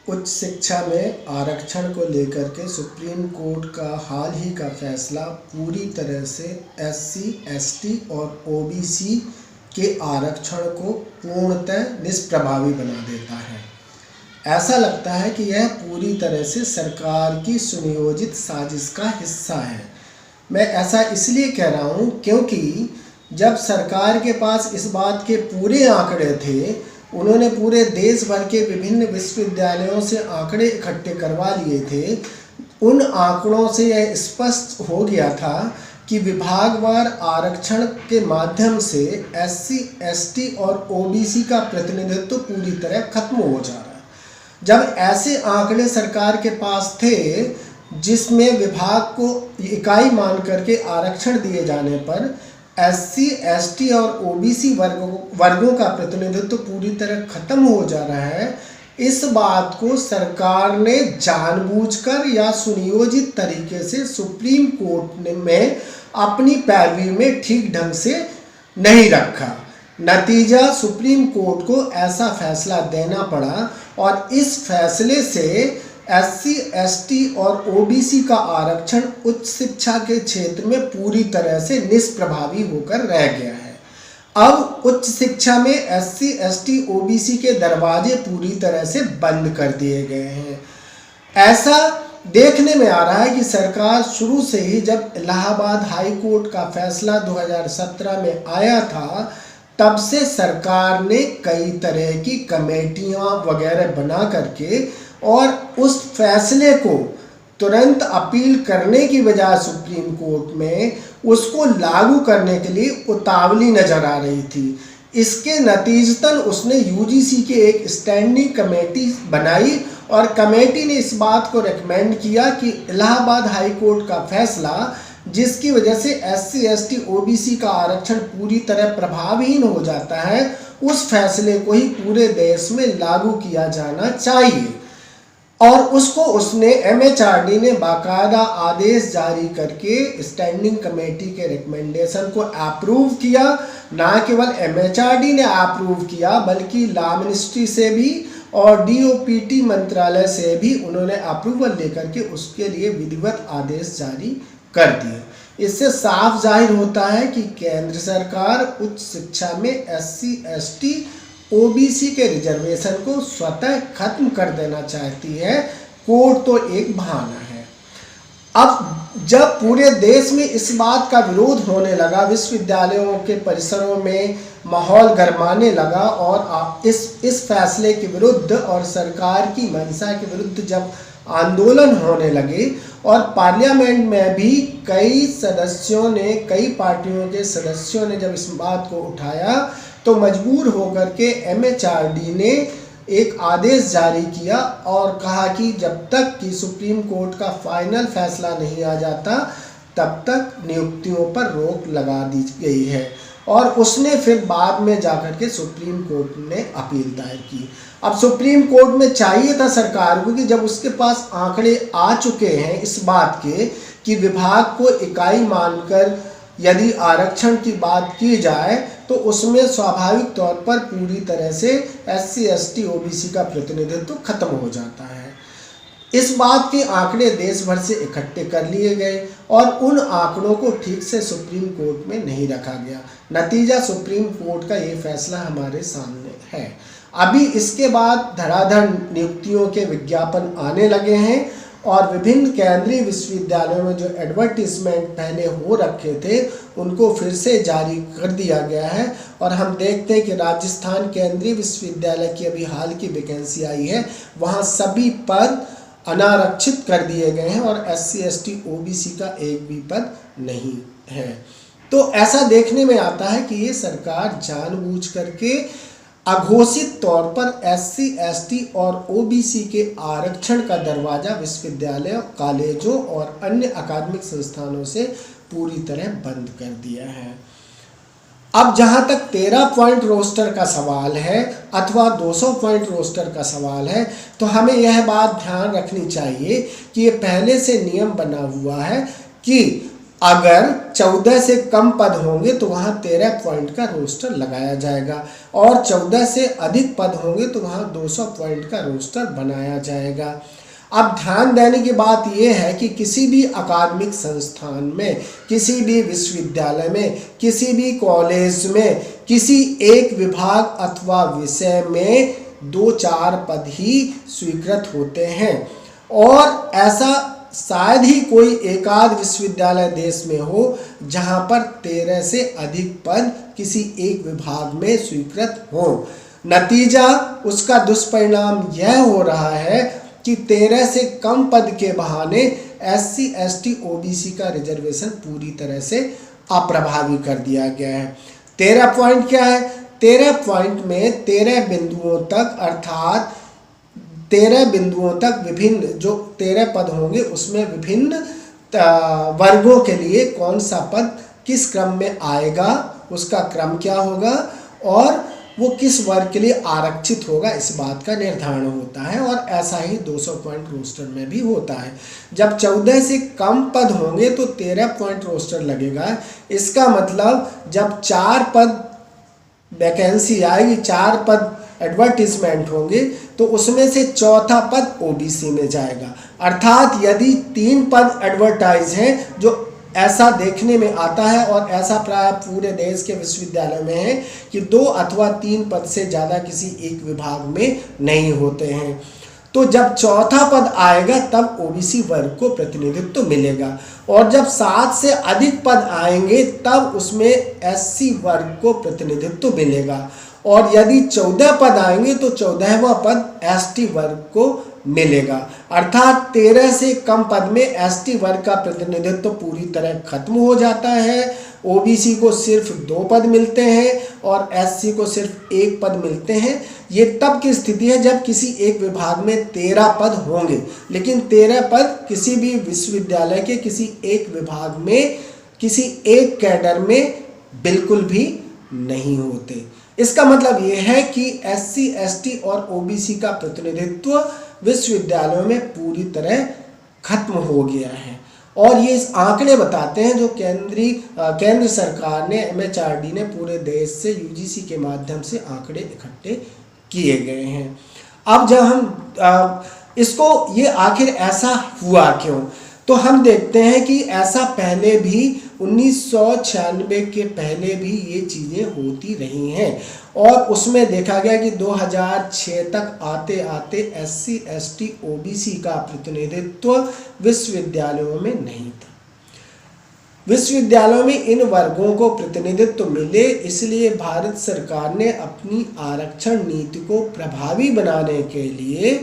उच्च शिक्षा में आरक्षण को लेकर के सुप्रीम कोर्ट का हाल ही का फैसला पूरी तरह से एससी, एसटी और ओबीसी के आरक्षण को पूर्णतः निष्प्रभावी बना देता है। ऐसा लगता है कि यह पूरी तरह से सरकार की सुनियोजित साजिश का हिस्सा है। मैं ऐसा इसलिए कह रहा हूँ क्योंकि जब सरकार के पास इस बात के पूरे आंकड़े थे, उन्होंने पूरे देश भर के विभिन्न विश्वविद्यालयों से आंकड़े इकट्ठे करवा लिए थे। उन आंकड़ों से यह स्पष्ट हो गया था कि विभागवार आरक्षण के माध्यम से एससी, एसटी और ओबीसी का प्रतिनिधित्व पूरी तरह खत्म हो जा रहा है। जब ऐसे आंकड़े सरकार के पास थे जिसमें विभाग को इकाई मान करके आरक्षण दिए जाने पर एससी, एसटी और ओबीसी वर्गों का प्रतिनिधित्व पूरी तरह खत्म हो जा रहा है, इस बात को सरकार ने जानबूझकर या सुनियोजित तरीके से सुप्रीम कोर्ट में अपनी पैरवी में ठीक ढंग से नहीं रखा। नतीजा सुप्रीम कोर्ट को ऐसा फैसला देना पड़ा और इस फैसले से एससी, एसटी और ओबीसी का आरक्षण उच्च शिक्षा के क्षेत्र में पूरी तरह से निष्प्रभावी होकर रह गया है। अब उच्च शिक्षा में एससी, एसटी, ओबीसी के दरवाजे पूरी तरह से बंद कर दिए गए हैं। ऐसा देखने में आ रहा है कि सरकार शुरू से ही, जब इलाहाबाद हाई कोर्ट का फैसला 2017 में आया था, तब से सरकार ने कई तरह की कमेटियां वगैरह बना करके और उस फैसले को तुरंत अपील करने की बजाय सुप्रीम कोर्ट में उसको लागू करने के लिए उतावली नजर आ रही थी। इसके नतीजतन उसने यूजीसी की एक स्टैंडिंग कमेटी बनाई और कमेटी ने इस बात को रेकमेंड किया कि इलाहाबाद हाई कोर्ट का फैसला, जिसकी वजह से एससी, एसटी, ओबीसी का आरक्षण पूरी तरह प्रभावहीन हो जाता है, उस फैसले को ही पूरे देश में लागू किया जाना चाहिए। और उसको उसने एमएचआरडी ने बाकायदा आदेश जारी करके स्टैंडिंग कमेटी के रिकमेंडेशन को अप्रूव किया। ना केवल एमएचआरडी ने अप्रूव किया बल्कि लॉ मिनिस्ट्री से भी और डीओपीटी मंत्रालय से भी उन्होंने अप्रूवल लेकर के उसके लिए विधिवत आदेश जारी कर दिए। इससे साफ जाहिर होता है कि केंद्र सरकार उच्च शिक्षा में एससी, एसटी, ओबीसी के रिजर्वेशन को स्वतः खत्म कर देना चाहती है। कोर्ट तो एक बहाना है। अब जब पूरे देश में इस बात का विरोध होने लगा, विश्वविद्यालयों के परिसरों में माहौल गरमाने लगा और इस फैसले के विरुद्ध और सरकार की मंशा के विरुद्ध जब आंदोलन होने लगे और पार्लियामेंट में भी कई सदस्यों ने, कई पार्टियों के सदस्यों ने जब इस बात को उठाया, तो मजबूर होकर के एमएचआरडी ने एक आदेश जारी किया और कहा कि जब तक कि सुप्रीम कोर्ट का फाइनल फैसला नहीं आ जाता, तब तक नियुक्तियों पर रोक लगा दी गई है। और उसने फिर बाद में जाकर के सुप्रीम कोर्ट ने अपील दायर की। अब सुप्रीम कोर्ट में चाहिए था सरकार को कि जब उसके पास आंकड़े आ चुके हैं इस बात के कि विभाग को इकाई मानकर यदि आरक्षण की बात की जाए तो उसमें स्वाभाविक तौर पर पूरी तरह से एससी, एसटी, ओबीसी का प्रतिनिधित्व खत्म हो जाता है। इस बात के आंकड़े देश भर से इकट्ठे कर लिए गए और उन आंकड़ों को ठीक से सुप्रीम कोर्ट में नहीं रखा गया। नतीजा सुप्रीम कोर्ट का ये फैसला हमारे सामने है। अभी इसके बाद धड़ाधड़ नियुक्तियों के विज्ञापन आने लगे हैं और विभिन्न केंद्रीय विश्वविद्यालयों में जो एडवर्टीजमेंट पहले हो रखे थे उनको फिर से जारी कर दिया गया है। और हम देखते हैं कि राजस्थान केंद्रीय विश्वविद्यालय की अभी हाल की वैकेंसी आई है, वहाँ सभी पद अनारक्षित कर दिए गए हैं और एससी, एसटी, ओबीसी का एक भी पद नहीं है। तो ऐसा देखने में आता है कि ये सरकार जानबूझ करके अघोषित तौर पर एससी, एसटी और ओबीसी के आरक्षण का दरवाजा विश्वविद्यालयों, कॉलेजों और अन्य अकादमिक संस्थानों से पूरी तरह बंद कर दिया है। अब जहां तक 13 पॉइंट रोस्टर का सवाल है अथवा 200 पॉइंट रोस्टर का सवाल है, तो हमें यह बात ध्यान रखनी चाहिए कि ये पहले से नियम बना हुआ है कि अगर 14 से कम पद होंगे तो वहाँ 13 पॉइंट का रोस्टर लगाया जाएगा, और 14 से अधिक पद होंगे तो वहाँ 200 पॉइंट का रोस्टर बनाया जाएगा। अब ध्यान देने की बात यह है कि किसी भी अकादमिक संस्थान में, किसी भी विश्वविद्यालय में, किसी भी कॉलेज में, किसी एक विभाग अथवा विषय में 2-4 पद ही स्वीकृत होते हैं, और ऐसा शायद ही कोई एकाध विश्वविद्यालय देश में हो जहां पर 13 से अधिक पद किसी एक विभाग में स्वीकृत हो। नतीजा उसका दुष्परिणाम यह हो रहा है कि 13 से कम पद के बहाने SC, ST, OBC का रिजर्वेशन पूरी तरह से अप्रभावी कर दिया गया है। 13 पॉइंट क्या है? 13 पॉइंट में 13 बिंदुओं तक, अर्थात 13 बिंदुओं तक विभिन्न जो 13 पद होंगे उसमें विभिन्न वर्गों के लिए कौन सा पद किस क्रम में आएगा, उसका क्रम क्या होगा और वो किस वर्ग के लिए आरक्षित होगा, इस बात का निर्धारण होता है। और ऐसा ही 200 पॉइंट रोस्टर में भी होता है। जब 14 से कम पद होंगे तो 13 पॉइंट रोस्टर लगेगा। इसका मतलब जब 4 पद वैकेंसी आएगी, 4 पद एडवर्टीजमेंट होंगे, तो उसमें से चौथा पद OBC में जाएगा। अर्थात यदि 3 पद एडवर्टाइज हैं, जो ऐसा देखने में आता है और ऐसा प्राय पूरे देश के विश्वविद्यालय में है कि 2 अथवा 3 पद से ज़्यादा किसी एक विभाग में नहीं होते हैं, तो जब चौथा पद आएगा तब OBC वर्ग को प्रतिनिधित्व मिलेगा, और जब 7 से अधिक पद आएंगे तब उसमें SC वर्ग को प्रतिनिधित्व मिलेगा, और यदि 14 पद आएंगे तो 14वां पद ST वर्ग को मिलेगा। अर्थात 13 से कम पद में ST वर्ग का प्रतिनिधित्व पूरी तरह खत्म हो जाता है। OBC को सिर्फ 2 पद मिलते हैं और SC को सिर्फ 1 पद मिलते हैं। ये तब की स्थिति है जब किसी एक विभाग में 13 पद होंगे, लेकिन 13 पद किसी भी विश्वविद्यालय के किसी एक विभाग में, किसी एक कैडर में बिल्कुल भी नहीं होते। इसका मतलब यह है कि SC, ST और OBC का प्रतिनिधित्व विश्वविद्यालयों में पूरी तरह खत्म हो गया है, और ये इस आंकड़े बताते हैं जो केंद्र सरकार ने, MHRD ने पूरे देश से UGC के माध्यम से आंकड़े इकट्ठे किए गए हैं। अब जब हम इसको, ये आखिर ऐसा हुआ क्यों, तो हम देखते हैं कि ऐसा पहले भी 1996 के पहले भी ये चीज़ें होती रही हैं, और उसमें देखा गया कि 2006 तक आते आते SC, ST, OBC का प्रतिनिधित्व विश्वविद्यालयों में नहीं था। विश्वविद्यालयों में इन वर्गों को प्रतिनिधित्व मिले, इसलिए भारत सरकार ने अपनी आरक्षण नीति को प्रभावी बनाने के लिए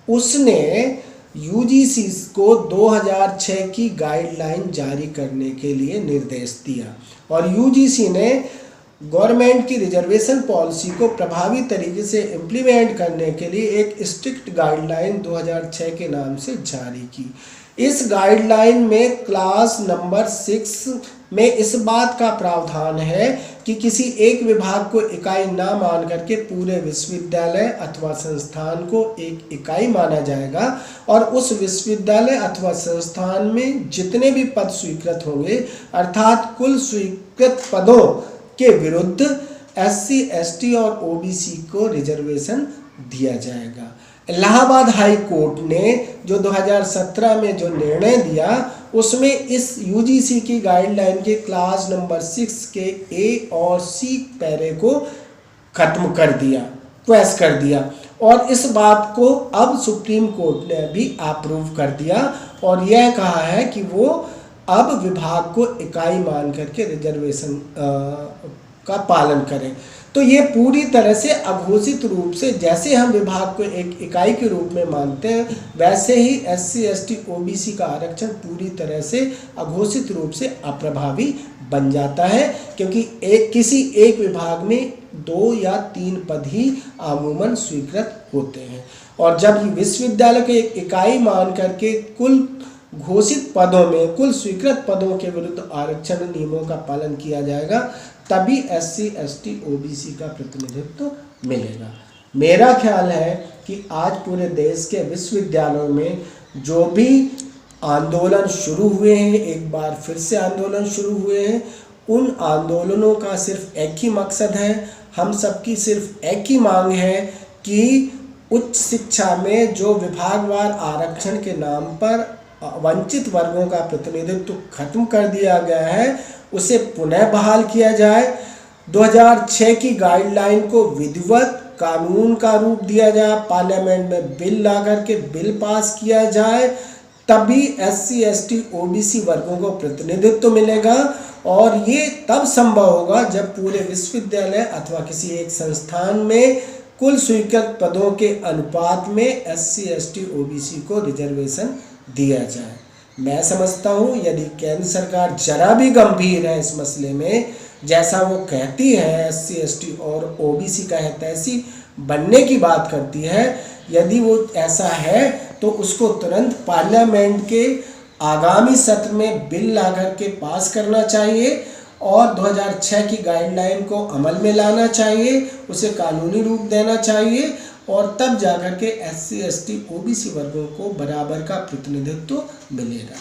उसने UGC को 2006 की गाइडलाइन जारी करने के लिए निर्देश दिया, और UGC ने गवर्नमेंट की रिजर्वेशन पॉलिसी को प्रभावी तरीके से इम्प्लीमेंट करने के लिए एक स्ट्रिक्ट गाइडलाइन 2006 के नाम से जारी की। इस गाइडलाइन में क्लास नंबर 6 में इस बात का प्रावधान है कि किसी एक विभाग को इकाई ना मान करके पूरे विश्वविद्यालय अथवा संस्थान को एक इकाई माना जाएगा, और उस विश्वविद्यालय अथवा संस्थान में जितने भी पद स्वीकृत होंगे, अर्थात कुल स्वीकृत पदों के विरुद्ध SC, ST और OBC को रिजर्वेशन दिया जाएगा। इलाहाबाद हाई कोर्ट ने जो 2017 में जो निर्णय दिया, उसमें इस UGC की गाइडलाइन के क्लास नंबर 6 के A और C पैरे को खत्म कर दिया, क्वैश कर दिया, और इस बात को अब सुप्रीम कोर्ट ने भी अप्रूव कर दिया, और यह कहा है कि वो अब विभाग को इकाई मान करके रिजर्वेशन का पालन करें। तो ये पूरी तरह से अघोषित रूप से, जैसे हम विभाग को एक इकाई के रूप में मानते हैं, वैसे ही SC, ST, OBC का आरक्षण पूरी तरह से अघोषित रूप से अप्रभावी बन जाता है, क्योंकि किसी एक विभाग में 2 या 3 पद ही अमूमन स्वीकृत होते हैं, और जब विश्वविद्यालय को एक इकाई मान करके कुल घोषित पदों में, कुल स्वीकृत पदों के विरुद्ध आरक्षण नियमों का पालन किया जाएगा, तभी SC, ST, OBC का प्रतिनिधित्व मिलेगा। मेरा ख्याल है कि आज पूरे देश के विश्वविद्यालयों में जो भी आंदोलन शुरू हुए हैं, एक बार फिर से आंदोलन शुरू हुए हैं। उन आंदोलनों का सिर्फ एक ही मकसद है, हम सबकी सिर्फ एक ही मांग है कि उच्च शिक्षा में जो विभागवार आरक्षण के नाम पर वंचित वर्गों का प्रतिनिधित्व खत्म कर दिया गया है उसे पुनः बहाल किया जाए। 2006 की गाइडलाइन को विधिवत कानून का रूप दिया जाए, पार्लियामेंट में बिल ला करके बिल पास किया जाए, तभी SC ST OBC वर्गों को प्रतिनिधित्व मिलेगा। और ये तब संभव होगा जब पूरे विश्वविद्यालय अथवा किसी एक संस्थान में कुल स्वीकृत पदों के अनुपात में SC ST OBC को रिजर्वेशन दिया जाए। मैं समझता हूँ यदि केंद्र सरकार जरा भी गंभीर है इस मसले में, जैसा वो कहती है SC ST और OBC का हितैषी बनने की बात करती है, यदि वो ऐसा है तो उसको तुरंत पार्लियामेंट के आगामी सत्र में बिल ला करके पास करना चाहिए और 2006 की गाइडलाइन को अमल में लाना चाहिए, उसे कानूनी रूप देना चाहिए और तब जाकर के SC ST OBC वर्गों को बराबर का प्रतिनिधित्व मिलेगा।